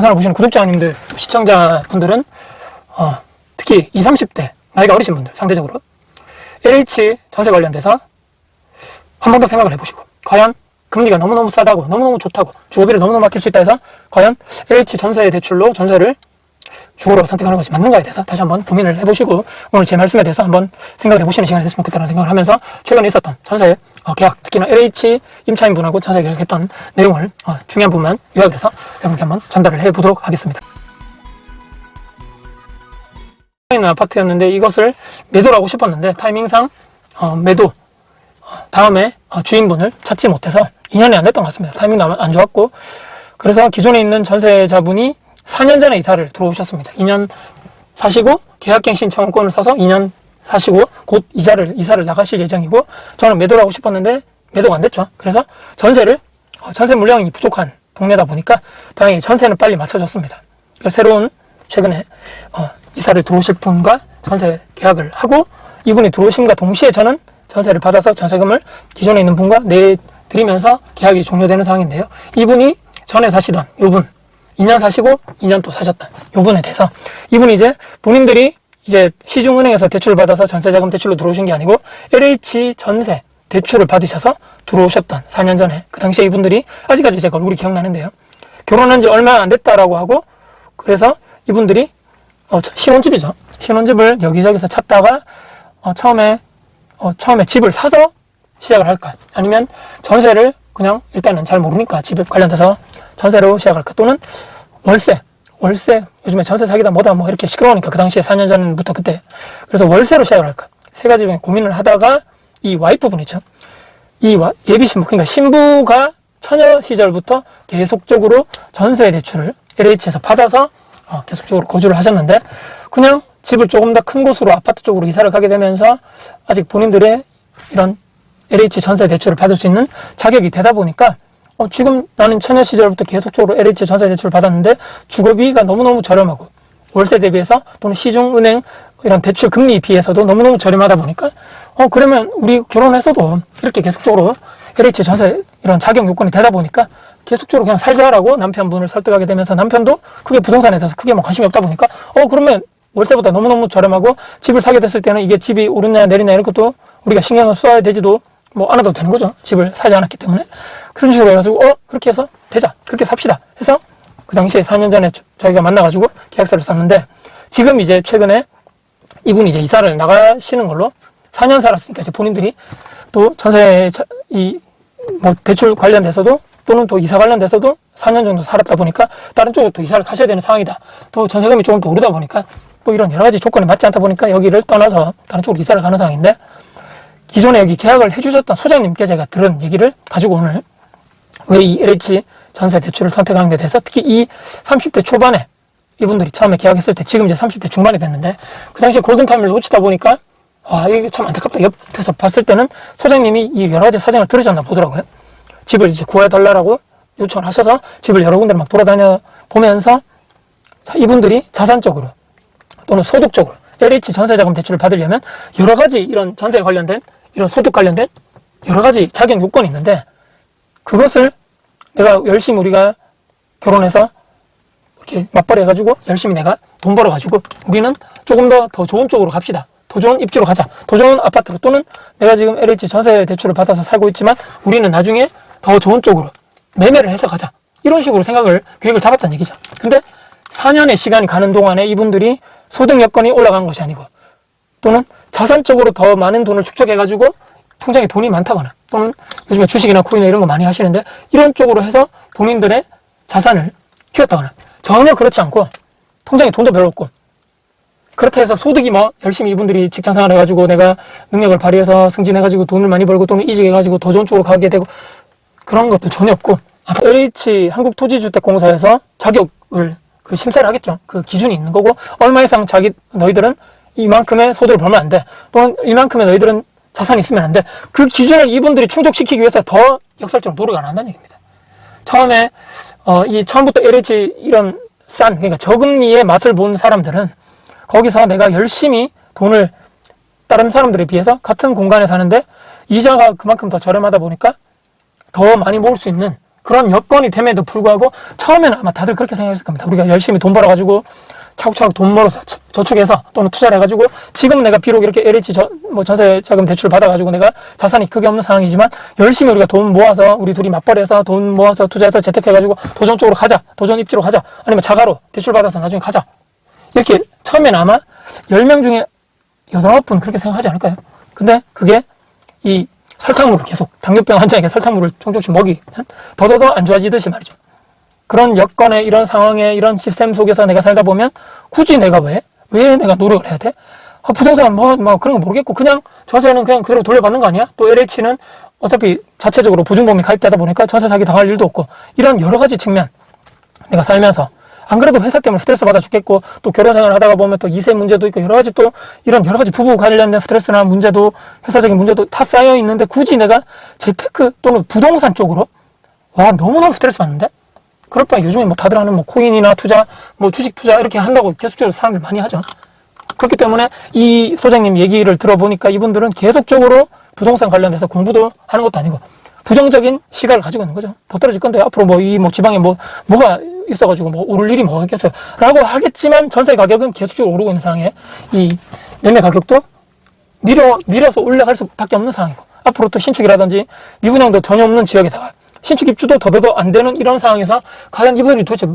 영상을 보시는 구독자님들, 시청자분들은 특히 20, 30대 나이가 어리신 분들 상대적으로 LH 전세 관련돼서 한 번 더 생각을 해보시고, 과연 금리가 너무너무 싸다고, 너무너무 좋다고, 주거비를 너무너무 아낄 수 있다 해서 과연 LH 전세 대출로 전세를 주거로 선택하는 것이 맞는가에 대해서 다시 한번 고민을 해보시고, 오늘 제 말씀에 대해서 한번 생각을 해보시는 시간이 됐으면 좋겠다는 생각을 하면서 최근에 있었던 전세 계약, 특히나 LH 임차인분하고 전세 계약했던 내용을 중요한 부분만 요약을 해서 여러분께 한번 전달을 해보도록 하겠습니다. 있는 아파트였는데 이것을 매도를 하고 싶었는데 타이밍상 매도 다음에 주인분을 찾지 못해서 2년이 안 됐던 것 같습니다. 타이밍도 안 좋았고, 그래서 기존에 있는 전세자분이 4년 전에 이사를 들어오셨습니다. 2년 사시고 계약갱신 청구권을 써서 2년 사시고 곧 이사를 나가실 예정이고, 저는 매도를 하고 싶었는데 매도가 안 됐죠. 그래서 전세 물량이 부족한 동네다 보니까 당연히 전세는 빨리 맞춰줬습니다. 새로운 최근에 이사를 들어오실 분과 전세 계약을 하고, 이분이 들어오심과 동시에 저는 전세를 받아서 전세금을 기존에 있는 분과 내드리면서 계약이 종료되는 상황인데요. 이분이 전에 사시던 요분, 2년 사시고 2년 또 사셨던 요분에 대해서, 이분이 이제 본인들이 이제 시중은행에서 대출을 받아서 전세자금 대출로 들어오신 게 아니고 LH 전세 대출을 받으셔서 들어오셨던 4년 전에, 그 당시에 이분들이 아직까지 제가 얼굴이 기억나는데요. 결혼한 지 얼마 안 됐다라고 하고, 그래서 이분들이 신혼집이죠. 신혼집을 여기저기서 찾다가 처음에 집을 사서 시작을 할까, 아니면 전세를 그냥 일단은 잘 모르니까 집에 관련돼서 전세로 시작할까, 또는 월세 요즘에 전세 사기다 뭐다 뭐 이렇게 시끄러우니까 그 당시에 4년 전부터 그때, 그래서 월세로 시작을 할까, 세 가지 중에 고민을 하다가 이 와이프분이죠. 이 예비 신부, 그러니까 신부가 처녀 시절부터 계속적으로 전세 대출을 LH에서 받아서 계속적으로 거주를 하셨는데, 그냥 집을 조금 더 큰 곳으로 아파트 쪽으로 이사를 가게 되면서 아직 본인들의 이런 LH 전세 대출을 받을 수 있는 자격이 되다 보니까 지금 나는 처녀 시절부터 계속적으로 LH 전세 대출을 받았는데 주거비가 너무너무 저렴하고 월세 대비해서 또는 시중은행 이런 대출 금리 비해서도 너무너무 저렴하다 보니까 그러면 우리 결혼해서도 이렇게 계속적으로 LH 전세 이런 자격 요건이 되다 보니까 계속적으로 그냥 살자라고 남편분을 설득하게 되면서, 남편도 크게 부동산에 대해서 크게 관심이 없다 보니까 그러면 월세보다 너무너무 저렴하고 집을 사게 됐을 때는 이게 집이 오르냐 내리냐 이런 것도 우리가 신경을 써야 되지도 안 해도 되는 거죠. 집을 사지 않았기 때문에. 그런 식으로 해가지고 그렇게 해서 되자, 그렇게 삽시다 해서 그 당시에 4년 전에 저희가 만나가지고 계약서를 썼는데, 지금 이제 최근에 이분이 이제 이사를 나가시는 걸로, 4년 살았으니까 이제 본인들이 또 전세 대출 관련돼서도 또는 또 이사 관련돼서도 4년 정도 살았다 보니까 다른 쪽으로 또 이사를 가셔야 되는 상황이다. 또 전세금이 조금 더 오르다 보니까 또 이런 여러 가지 조건이 맞지 않다 보니까 여기를 떠나서 다른 쪽으로 이사를 가는 상황인데, 기존에 여기 계약을 해주셨던 소장님께 제가 들은 얘기를 가지고 오늘 왜 이 LH 전세 대출을 선택한 게 대해서, 특히 이 30대 초반에 이분들이 처음에 계약했을 때 지금 이제 30대 중반이 됐는데, 그 당시에 골든타임을 놓치다 보니까 이게 참 안타깝다. 옆에서 봤을 때는 소장님이 이 여러 가지 사정을 들으셨나 보더라고요. 집을 이제 구해달라고 요청을 하셔서 집을 여러 군데를 막 돌아다녀 보면서 이분들이 자산적으로 또는 소득적으로 LH 전세자금 대출을 받으려면 여러 가지 이런 전세 관련된 이런 소득 관련된 여러 가지 자격 요건이 있는데, 그것을 내가 열심히 우리가 결혼해서 이렇게 맞벌이 해가지고 열심히 내가 돈 벌어가지고 우리는 조금 더 좋은 쪽으로 갑시다. 더 좋은 입지로 가자. 더 좋은 아파트로, 또는 내가 지금 LH 전세 대출을 받아서 살고 있지만 우리는 나중에 더 좋은 쪽으로 매매를 해서 가자. 이런 식으로 계획을 잡았다는 얘기죠. 근데 4년의 시간이 가는 동안에 이분들이 소득 여건이 올라간 것이 아니고, 또는 자산적으로 더 많은 돈을 축적해가지고 통장에 돈이 많다거나, 또는 요즘에 주식이나 코인이나 이런 거 많이 하시는데 이런 쪽으로 해서 본인들의 자산을 키웠다거나, 전혀 그렇지 않고 통장에 돈도 별로 없고, 그렇다 해서 소득이 열심히 이분들이 직장 생활 해가지고 내가 능력을 발휘해서 승진해가지고 돈을 많이 벌고 또는 이직해가지고 더 좋은 쪽으로 가게 되고 그런 것도 전혀 없고, LH 한국토지주택공사에서 자격을 심사를 하겠죠. 그 기준이 있는 거고, 얼마 이상 너희들은 이만큼의 소득을 벌면 안 돼, 또는 이만큼의 너희들은 자산이 있으면 안 돼. 그 기준을 이분들이 충족시키기 위해서 더 역설적으로 노력을 안 한다는 얘기입니다. 처음에 처음부터 LH 이런 그러니까 저금리의 맛을 본 사람들은 거기서 내가 열심히 돈을 다른 사람들에 비해서 같은 공간에 사는데 이자가 그만큼 더 저렴하다 보니까 더 많이 모을 수 있는 그런 여건이 됨에도 불구하고 처음에는 아마 다들 그렇게 생각했을 겁니다. 우리가 열심히 돈 벌어가지고 차곡차곡 돈 벌어서 저축해서 또는 투자를 해가지고 지금 내가 비록 이렇게 LH 전세 자금 대출을 받아가지고 내가 자산이 크게 없는 상황이지만 열심히 우리가 돈 모아서 우리 둘이 맞벌이해서 돈 모아서 투자해서 재테크해가지고 도전 쪽으로 가자, 도전 입지로 가자, 아니면 자가로 대출 받아서 나중에 가자, 이렇게 처음에는 아마 10명 중에 8분 그렇게 생각하지 않을까요? 근데 그게 이 설탕물을 계속 당뇨병 환자에게 설탕물을 종종씩 먹이면 더더더 안 좋아지듯이 말이죠. 그런 여건에 이런 상황에 이런 시스템 속에서 내가 살다 보면 굳이 내가 왜 내가 노력을 해야 돼? 부동산 뭐 그런 거 모르겠고 그냥 전세는 그냥 그대로 돌려받는 거 아니야? 또 LH는 어차피 자체적으로 보증보험이 가입되다 보니까 전세 사기 당할 일도 없고 이런 여러 가지 측면 내가 살면서 안 그래도 회사 때문에 스트레스 받아 죽겠고 또 결혼 생활 하다가 보면 또 이세 문제도 있고 여러 가지 또 이런 여러 가지 부부 관련된 스트레스나 문제도 회사적인 문제도 다 쌓여 있는데 굳이 내가 재테크 또는 부동산 쪽으로 너무너무 스트레스 받는데 그럴 바에 요즘에 뭐 다들 하는 뭐 코인이나 투자, 뭐 주식 투자 이렇게 한다고 계속적으로 사람들이 많이 하죠. 그렇기 때문에 이 소장님 얘기를 들어보니까 이분들은 계속적으로 부동산 관련돼서 공부도 하는 것도 아니고 부정적인 시각을 가지고 있는 거죠. 더 떨어질 건데 앞으로 지방에 뭐가 있어가지고 오를 일이 뭐가 있겠어요. 라고 하겠지만 전세 가격은 계속적으로 오르고 있는 상황에 이 매매 가격도 밀어서 올라갈 수밖에 없는 상황이고 앞으로 또 신축이라든지 미분양도 전혀 없는 지역에다가 신축 입주도 더더더 안 되는 이런 상황에서 과연 이분들이 도대체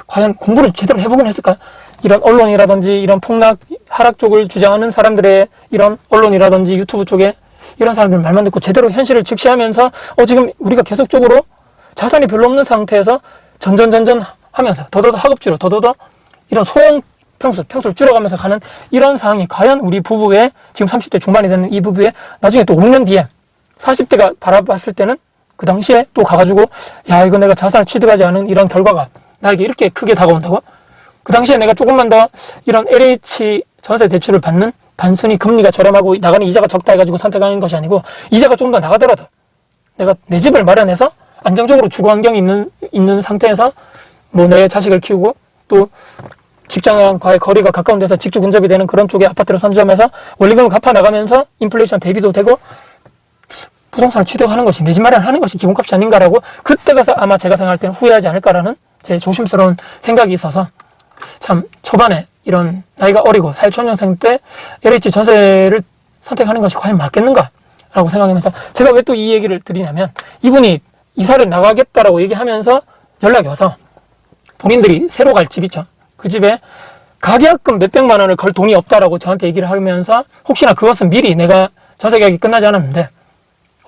과연 공부를 제대로 해보긴 했을까? 이런 언론이라든지 이런 폭락, 하락 쪽을 주장하는 사람들의 이런 언론이라든지 유튜브 쪽에 이런 사람들 말만 듣고 제대로 현실을 직시하면서 지금 우리가 계속적으로 자산이 별로 없는 상태에서 전전 하면서 더더더 하급지로 더더더 이런 소형 평수를 줄여가면서 가는 이런 상황이 과연 우리 부부의 지금 30대 중반이 되는 이 부부의 나중에 또 5년 뒤에 40대가 바라봤을 때는 그 당시에 또 가가지고 이거 내가 자산을 취득하지 않은 이런 결과가 나에게 이렇게 크게 다가온다고? 그 당시에 내가 조금만 더 이런 LH 전세 대출을 받는 단순히 금리가 저렴하고 나가는 이자가 적다 해가지고 선택하는 것이 아니고 이자가 좀 더 나가더라도 내가 내 집을 마련해서 안정적으로 주거 환경이 있는 상태에서 내 자식을 키우고 또 직장과의 거리가 가까운 데서 직주 근접이 되는 그런 쪽의 아파트를 선점해서 원리금을 갚아 나가면서 인플레이션 대비도 되고 부동산을 취득하는 것이 내 집 마련하는 것이 기본값이 아닌가라고 그때 가서 아마 제가 생각할 때는 후회하지 않을까라는 제 조심스러운 생각이 있어서 참 초반에 이런 나이가 어리고 사회초년생 때 LH 전세를 선택하는 것이 과연 맞겠는가라고 생각하면서 제가 왜 또 이 얘기를 드리냐면 이분이 이사를 나가겠다라고 얘기하면서 연락이 와서 본인들이 새로 갈 집 있죠. 그 집에 가계약금 몇백만 원을 걸 돈이 없다라고 저한테 얘기를 하면서 혹시나 그것은 미리 내가 전세 계약이 끝나지 않았는데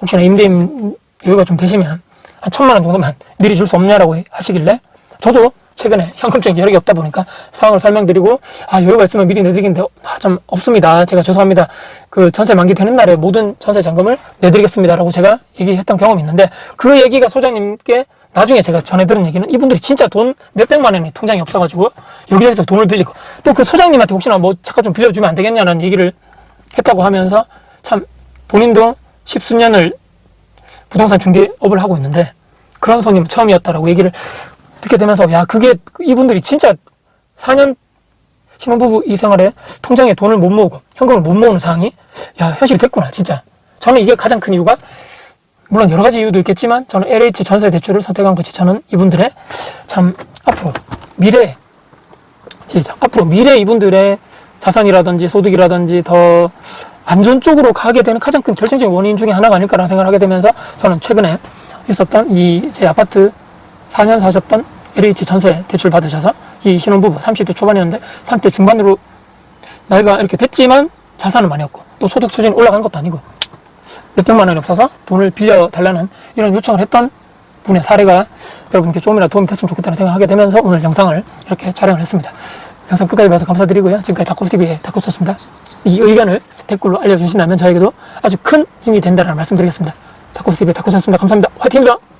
혹시나 임대인 여유가 좀 되시면 한 1,000만 원 정도만 미리 줄 수 없냐라고 하시길래 저도 최근에 현금적인 여력이 없다 보니까 상황을 설명드리고 여유가 있으면 미리 내드리는데 좀 없습니다. 제가 죄송합니다. 그 전세 만기 되는 날에 모든 전세 잔금을 내드리겠습니다라고 제가 얘기했던 경험이 있는데 그 얘기가 소장님께 나중에 제가 전해들은 얘기는 이분들이 진짜 돈 몇백만 원이 통장에 없어가지고 여기저기서 돈을 빌리고 또 그 소장님한테 혹시나 잠깐 좀 빌려주면 안 되겠냐는 얘기를 했다고 하면서 참 본인도 10수년을 부동산 중개업을 하고 있는데 그런 손님 처음이었다라고 얘기를 듣게 되면서 그게 이분들이 진짜 4년 신혼부부 이 생활에 통장에 돈을 못 모으고 현금을 못 모으는 상황이 현실이 됐구나 진짜. 저는 이게 가장 큰 이유가 물론 여러 가지 이유도 있겠지만 저는 LH 전세 대출을 선택한 것이 저는 이분들의 참 앞으로 미래 이분들의 자산이라든지 소득이라든지 더 안전 쪽으로 가게 되는 가장 큰 결정적인 원인 중에 하나가 아닐까라는 생각을 하게 되면서 저는 최근에 있었던 제 아파트 4년 사셨던 LH 전세 대출 받으셔서 이 신혼부부 30대 초반이었는데 30대 중반으로 나이가 이렇게 됐지만 자산은 많이 없고 또 소득 수준이 올라간 것도 아니고 몇백만 원이 없어서 돈을 빌려달라는 이런 요청을 했던 분의 사례가 여러분께 조금이라도 도움이 됐으면 좋겠다는 생각을 하게 되면서 오늘 영상을 이렇게 촬영을 했습니다. 영상 끝까지 봐주셔서 감사드리고요. 지금까지 다코스TV의 다코스였습니다. 이 의견을 댓글로 알려주신다면 저에게도 아주 큰 힘이 된다는 말씀 드리겠습니다. 다코스TV의 다코스였습니다. 감사합니다. 화이팅입니다.